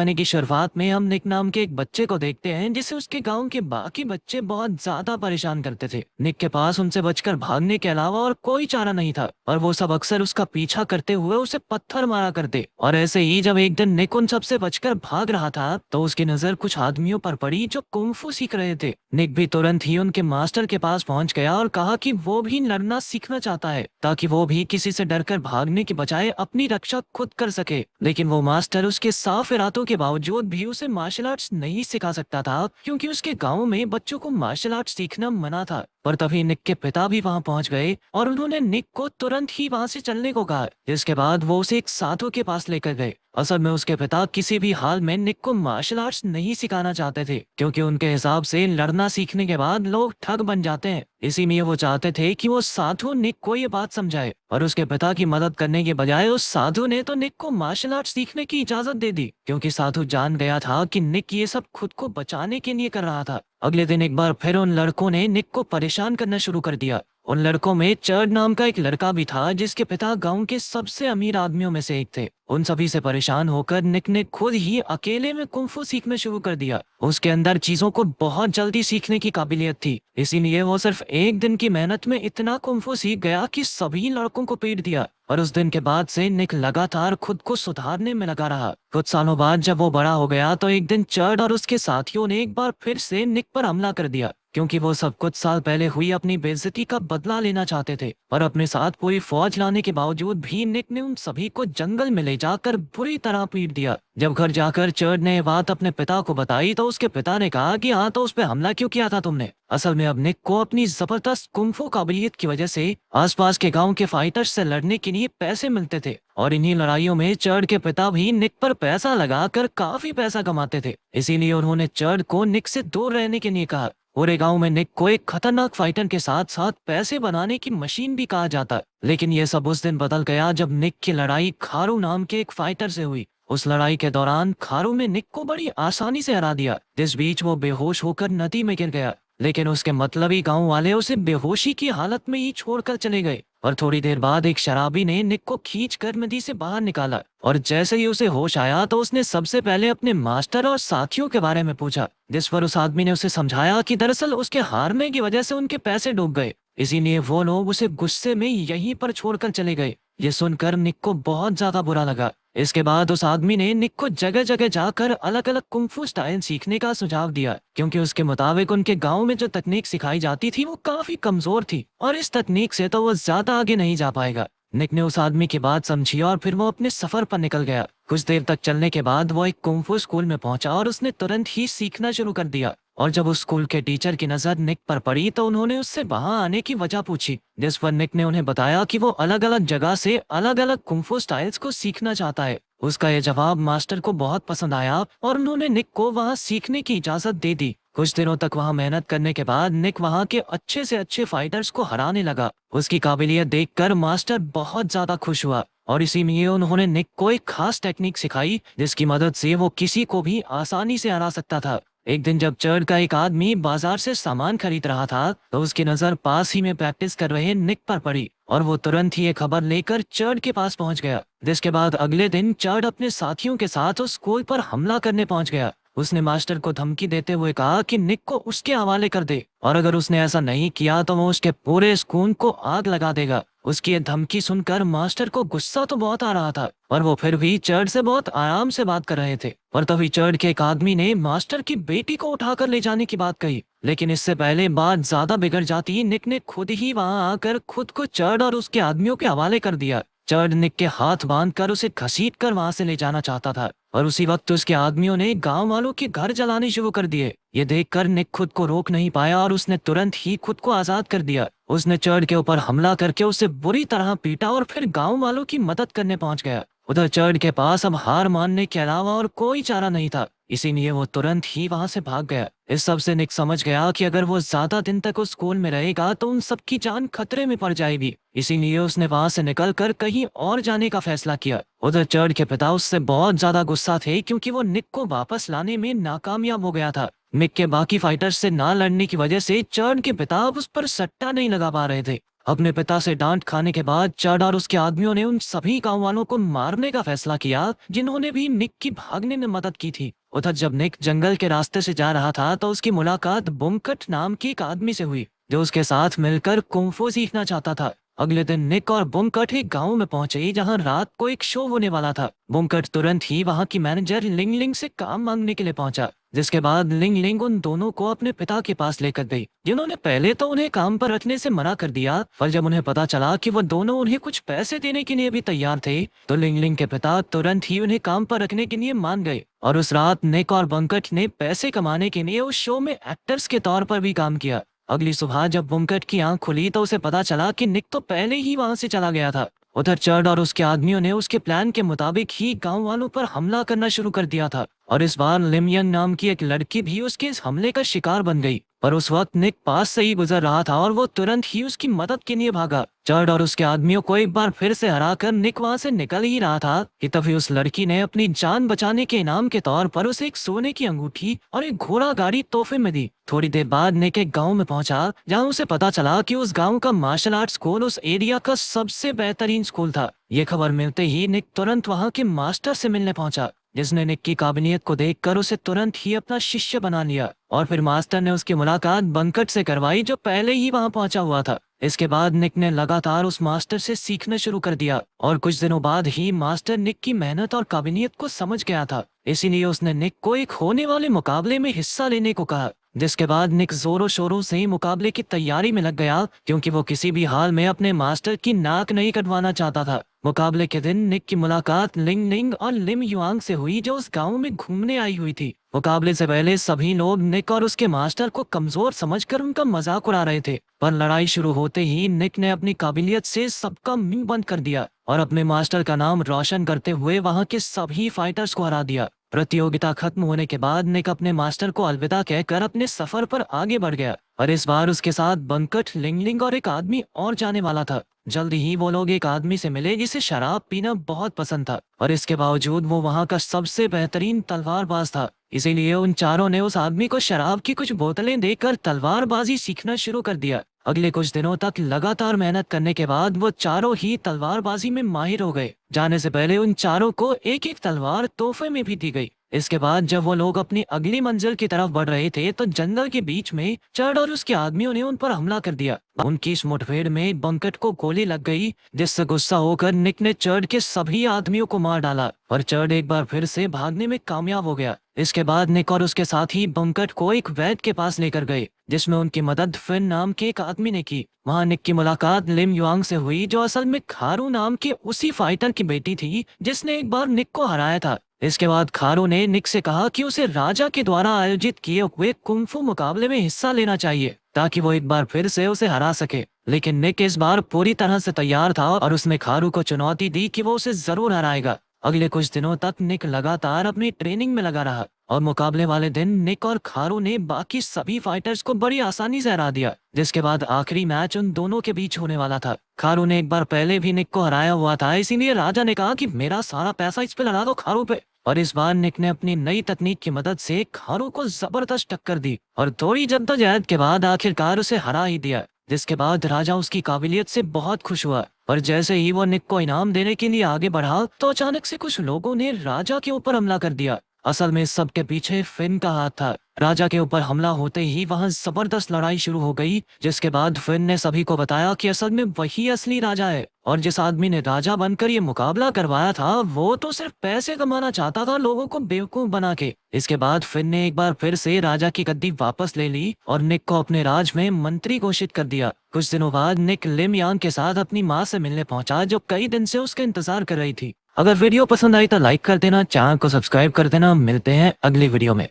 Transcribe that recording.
कहानी की शुरुआत में हम निक नाम के एक बच्चे को देखते हैं जिसे उसके गांव के बाकी बच्चे बहुत ज्यादा परेशान करते थे। निक के पास उनसे बचकर भागने के अलावा और कोई चारा नहीं था और वो सब अक्सर उसका पीछा करते हुए उसे पत्थर मारा करते। और ऐसे ही जब एक दिन निक उन सबसे बचकर भाग रहा था तो उसकी नजर कुछ आदमियों पर पड़ी जो कुंफू सीख रहे थे। निक भी तुरंत ही उनके मास्टर के पास पहुंच गया और कहा कि वो भी लड़ना सीखना चाहता है ताकि वो भी किसी से डरकर भागने की बजाय अपनी रक्षा खुद कर सके। लेकिन वो मास्टर उसके साफ इरादों के बावजूद भी उसे मार्शल आर्ट्स नहीं सिखा सकता था क्योंकि उसके गांव में बच्चों को मार्शल आर्ट्स सीखना मना था। पर तभी निक के पिता भी वहां पहुंच गए और उन्होंने निक को तुरंत ही वहां से चलने को कहा, जिसके बाद वो उसे एक साधु के पास लेकर गए। असल में उसके पिता किसी भी हाल में निक को मार्शल आर्ट्स नहीं सिखाना चाहते थे क्योंकि उनके हिसाब से लड़ना सीखने के बाद लोग ठग बन जाते हैं। इसीलिए वो चाहते थे कि वो साधु निक को ये बात समझाए और उसके पिता की मदद करने के बजाय उस साधु ने तो निक को मार्शल आर्ट्स सीखने की इजाजत दे दी क्योंकि साधु जान गया था कि निक ये सब खुद को बचाने के लिए कर रहा था। अगले दिन एक बार फिर उन लड़कों ने निक को परेशान करना शुरू कर दिया। उन लड़कों में चर्ड नाम का एक लड़का भी था जिसके पिता गांव के सबसे अमीर आदमियों में से एक थे। उन सभी से परेशान होकर निक ने खुद ही अकेले में कुंफू सीखना शुरू कर दिया। उसके अंदर चीजों को बहुत जल्दी सीखने की काबिलियत थी, इसीलिए वो सिर्फ एक दिन की मेहनत में इतना कुंफू सीख गया कि सभी लड़कों को पीट दिया। और उस दिन के बाद से निक लगातार खुद को सुधारने में लगा रहा। कुछ सालों बाद जब वो बड़ा हो गया तो एक दिन चर्ड और उसके साथियों ने एक बार फिर से निक पर हमला कर दिया क्योंकि वो सब कुछ साल पहले हुई अपनी बेइज्जती का बदला लेना चाहते थे। और अपने साथ पूरी फौज लाने के बावजूद भी निक ने उन सभी को जंगल में ले जाकर बुरी तरह पीट दिया। जब घर जाकर चर्ड ने बात अपने पिता को बताई तो उसके पिता ने कहा कि हाँ, तो उस पर हमला क्यों किया था तुमने। असल में अब निक को अपनी जबरदस्त कुंफू काबिलियत की वजह से आसपास के गांव के फाइटर्स से लड़ने के लिए पैसे मिलते थे और इन्हीं लड़ाइयों में चर्ड के पिता भी निक पर पैसा लगाकर काफी पैसा कमाते थे। इसीलिए उन्होंने चर्ड को निक से दूर रहने के लिए कहा। पूरे गांव में निक को एक खतरनाक फाइटर के साथ साथ पैसे बनाने की मशीन भी कहा जाता। लेकिन यह सब उस दिन बदल गया जब निक की लड़ाई खारू नाम के एक फाइटर से हुई। उस लड़ाई के दौरान खारू ने निक को बड़ी आसानी से हरा दिया। इस बीच वो बेहोश होकर नदी में गिर गया, लेकिन उसके मतलबी गांव वाले उसे बेहोशी की हालत में ही छोड़कर चले गए। और थोड़ी देर बाद एक शराबी ने निक को खींचकर नदी से बाहर निकाला और जैसे ही उसे होश आया तो उसने सबसे पहले अपने मास्टर और साथियों के बारे में पूछा, जिस पर उस आदमी ने उसे समझाया कि दरअसल उसके हारने की वजह से उनके पैसे डूब गए, इसीलिए वो लोग उसे गुस्से में यहीं पर छोड़कर चले गए। ये सुनकर निक को बहुत ज्यादा बुरा लगा। इसके बाद उस आदमी ने निक को जगह जगह जाकर अलग अलग कुंफू स्टाइल सीखने का सुझाव दिया क्योंकि उसके मुताबिक उनके गांव में जो तकनीक सिखाई जाती थी वो काफी कमजोर थी और इस तकनीक से तो वो ज्यादा आगे नहीं जा पाएगा। निक ने उस आदमी की बात समझी और फिर वो अपने सफर पर निकल गया। कुछ देर तक चलने के बाद वो एक कुंफू स्कूल में पहुंचा और उसने तुरंत ही सीखना शुरू कर दिया। और जब उस स्कूल के टीचर की नजर निक पर पड़ी तो उन्होंने उससे वहां आने की वजह पूछी, जिस पर निक ने उन्हें बताया कि वो अलग अलग जगह से अलग अलग कुंफू स्टाइल्स को सीखना चाहता है। उसका यह जवाब मास्टर को बहुत पसंद आया और उन्होंने निक को वहां सीखने की इजाजत दे दी। कुछ दिनों तक वहां मेहनत करने के बाद निक वहां के अच्छे से अच्छे फाइटर्स को हराने लगा। उसकी काबिलियत देखकर मास्टर बहुत ज्यादा खुश हुआ और इसीलिए उन्होंने निक को एक खास टेक्निक सिखाई जिसकी मदद से वो किसी को भी आसानी से हरा सकता था। एक दिन जब चर्ड का एक आदमी बाजार से सामान खरीद रहा था तो उसकी नजर पास ही में प्रैक्टिस कर रहे निक पर पड़ी और वो तुरंत ही ये खबर लेकर चर्ड के पास पहुंच गया। जिसके बाद अगले दिन चर्ड अपने साथियों के साथ उस स्कूल पर हमला करने पहुंच गया। उसने मास्टर को धमकी देते हुए कहा कि निक को उसके हवाले कर दे और अगर उसने ऐसा नहीं किया तो वो उसके पूरे स्कूल को आग लगा देगा। उसकी ये धमकी सुनकर मास्टर को गुस्सा तो बहुत आ रहा था पर वो फिर भी चर्ड से बहुत आराम से बात कर रहे थे। पर तभी चर्ड के एक आदमी ने मास्टर की बेटी को उठाकर ले जाने की बात कही, लेकिन इससे पहले बात ज्यादा बिगड़ जाती निक ने खुद ही वहां आकर खुद को चर्ड और उसके आदमियों के हवाले कर दिया। चर्ड निक के हाथ बांधकर उसे घसीटकर वहां से ले जाना चाहता था और उसी वक्त उसके आदमियों ने गांव वालों के घर जलाने शुरू कर दिए। ये देखकर निक खुद को रोक नहीं पाया और उसने तुरंत ही खुद को आजाद कर दिया। उसने चर्ड के ऊपर हमला करके उसे बुरी तरह पीटा और फिर गांव वालों की मदद करने पहुंच गया। उधर चर्ड के पास अब हार मानने के अलावा और कोई चारा नहीं था, इसीलिए वो तुरंत ही वहां से भाग गया। इस सब से निक समझ गया कि अगर वो ज्यादा दिन तक उस स्कूल में रहेगा तो उन सबकी जान खतरे में पड़ जाएगी, इसीलिए उसने वहां से निकलकर कहीं और जाने का फैसला किया। उधर चर्ड के पिता उससे बहुत ज्यादा गुस्सा थे क्योंकि वो निक को वापस लाने में नाकामयाब हो गया था। निक के बाकी फाइटर्स से ना लड़ने की वजह से चर्ड के पिता अब उस पर सट्टा नहीं लगा पा रहे थे अपने पिता से डांट खाने के बाद चड और उसके आदमियों ने उन सभी गांव वालों को मारने का फैसला किया जिन्होंने भी निक की भागने में मदद की थी। उधर जब निक जंगल के रास्ते से जा रहा था तो उसकी मुलाकात बुमकट नाम के एक आदमी से हुई जो उसके साथ मिलकर कुंफू सीखना चाहता था। अगले दिन निक और बुमकट एक गांव में पहुंचे जहां रात को एक शो होने वाला था। बुमकट तुरंत ही वहां की मैनेजर लिंग लिंग से काम मांगने के लिए पहुंचा, जिसके बाद लिंग लिंग उन दोनों को अपने पिता के पास लेकर गई, जिन्होंने पहले तो उन्हें काम पर रखने से मना कर दिया। पर जब उन्हें पता चला कि वो दोनों उन्हें कुछ पैसे देने के लिए भी तैयार थे तो लिंग लिंग के पिता तुरंत ही उन्हें काम पर रखने के लिए मान गए। और उस रात निक और बुमकट ने पैसे कमाने के लिए उस शो में एक्टर्स के तौर पर भी काम किया। अगली सुबह जब बुमकट की आंख खुली तो उसे पता चला कि निक तो पहले ही वहां से चला गया था। उधर चड और उसके आदमियों ने उसके प्लान के मुताबिक ही गांव वालों पर हमला करना शुरू कर दिया था और इस बार लिमयंग नाम की एक लड़की भी उसके इस हमले का शिकार बन गई। पर उस वक्त निक पास से ही गुजर रहा था और वो तुरंत ही उसकी मदद के लिए भागा। चड और उसके आदमियों को एक बार फिर से हराकर निक वहां से निकल ही रहा था कि तभी उस लड़की ने अपनी जान बचाने के इनाम के तौर पर उसे एक सोने की अंगूठी और एक घोड़ा गाड़ी तोहफे में दी। थोड़ी देर बाद निक एक गांव में पहुंचा जहां उसे पता चला कि उस गांव का मार्शल आर्ट स्कूल उस एरिया का सबसे बेहतरीन स्कूल था। ये खबर मिलते ही निक तुरंत वहां के मास्टर से मिलने पहुंचा, जिसने निक की काबिलियत को देखकर उसे तुरंत ही अपना शिष्य बना लिया। और फिर मास्टर ने उसकी मुलाकात बंकट से करवाई जो पहले ही वहां पहुंचा हुआ था। इसके बाद निक ने लगातार उस मास्टर से सीखना शुरू कर दिया और कुछ दिनों बाद ही मास्टर निक की मेहनत और काबिलियत को समझ गया था। इसीलिए उसने निक को एक होने वाले मुकाबले में हिस्सा लेने को कहा, जिसके बाद निक जोरों शोरों से मुकाबले की तैयारी में लग गया क्योंकि वो किसी भी हाल में अपने मास्टर की नाक नहीं कटवाना चाहता था। मुकाबले के दिन निक की मुलाकात लिंग लिंग और लिम युआंग से हुई जो उस गांव में घूमने आई हुई थी। मुकाबले से पहले सभी लोग निक और उसके मास्टर को कमजोर समझकर उनका मजाक उड़ा रहे थे, पर लड़ाई शुरू होते ही निक ने अपनी काबिलियत से सबका मुंह बंद कर दिया और अपने मास्टर का नाम रोशन करते हुए वहां के सभी फाइटर्स को हरा दिया। प्रतियोगिता खत्म होने के बाद निक अपने मास्टर को अलविदा कहकर अपने सफर पर आगे बढ़ गया और इस बार उसके साथ बंकट, लिंग लिंग और एक आदमी और जाने वाला था। जल्दी ही वो लोग एक आदमी से मिले जिसे शराब पीना बहुत पसंद था और इसके बावजूद वो वहां का सबसे बेहतरीन तलवारबाज था। इसीलिए उन चारों ने उस आदमी को शराब की कुछ बोतलें देकर तलवारबाजी सीखना शुरू कर दिया। अगले कुछ दिनों तक लगातार मेहनत करने के बाद वो चारों ही तलवारबाजी में माहिर हो गए। जाने से पहले उन चारों को एक एक तलवार तोहफे में भी दी गई। इसके बाद जब वो लोग अपनी अगली मंजिल की तरफ बढ़ रहे थे तो जंगल के बीच में चड और उसके आदमियों ने उन पर हमला कर दिया। उनकी इस मुठभेड़ में बंकट को गोली लग गई, जिससे गुस्सा होकर निक ने चड के सभी आदमियों को मार डाला और चड एक बार फिर से भागने में कामयाब हो गया। इसके बाद निक और उसके साथी बंकट को एक वैद्य के पास लेकर गए, जिसमें उनकी मदद फिन नाम के एक आदमी ने की। वहां निक की मुलाकात लिम युआंग से हुई जो असल में खारू नाम के उसी फाइटर की बेटी थी जिसने एक बार निक को हराया था। इसके बाद खारू ने निक से कहा कि उसे राजा के द्वारा आयोजित किए हुए कुंफू मुकाबले में हिस्सा लेना चाहिए ताकि वो एक बार फिर से उसे हरा सके। लेकिन निक इस बार पूरी तरह से तैयार था और उसने खारू को चुनौती दी कि वो उसे जरूर हराएगा। अगले कुछ दिनों तक निक लगातार अपनी ट्रेनिंग में लगा रहा और मुकाबले वाले दिन निक और खारू ने बाकी सभी फाइटर्स को बड़ी आसानी से हरा दिया, जिसके बाद आखिरी मैच उन दोनों के बीच होने वाला था। खारू ने एक बार पहले भी निक को हराया हुआ था, इसीलिए राजा ने कहा कि मेरा सारा पैसा इस पे लगा दो खारू पे। और इस बार निक ने अपनी नई तकनीक की मदद से खारू को जबरदस्त टक्कर दी और थोड़ी जद्दोजहद के बाद आखिरकार उसे हरा ही दिया, जिसके बाद राजा उसकी काबिलियत से बहुत खुश हुआ। पर जैसे ही वो निक को इनाम देने के लिए आगे बढ़ा तो अचानक से कुछ लोगों ने राजा के ऊपर हमला कर दिया। असल में इस सब के पीछे फिन का हाथ था। राजा के ऊपर हमला होते ही वहां जबरदस्त लड़ाई शुरू हो गई, जिसके बाद फिन ने सभी को बताया कि असल में वही असली राजा है और जिस आदमी ने राजा बनकर ये मुकाबला करवाया था वो तो सिर्फ पैसे कमाना चाहता था लोगों को बेवकूफ बना के। इसके बाद फिन ने एक बार फिर से राजा की गद्दी वापस ले ली और निक को अपने राज में मंत्री घोषित कर दिया। कुछ दिनों बाद निक लिम यांग के साथ अपनी माँ से मिलने पहुंचा जो कई दिन से उसका इंतजार कर रही थी। अगर वीडियो पसंद आई तो लाइक कर देना, चैनल को सब्सक्राइब कर देना। मिलते हैं अगली वीडियो में।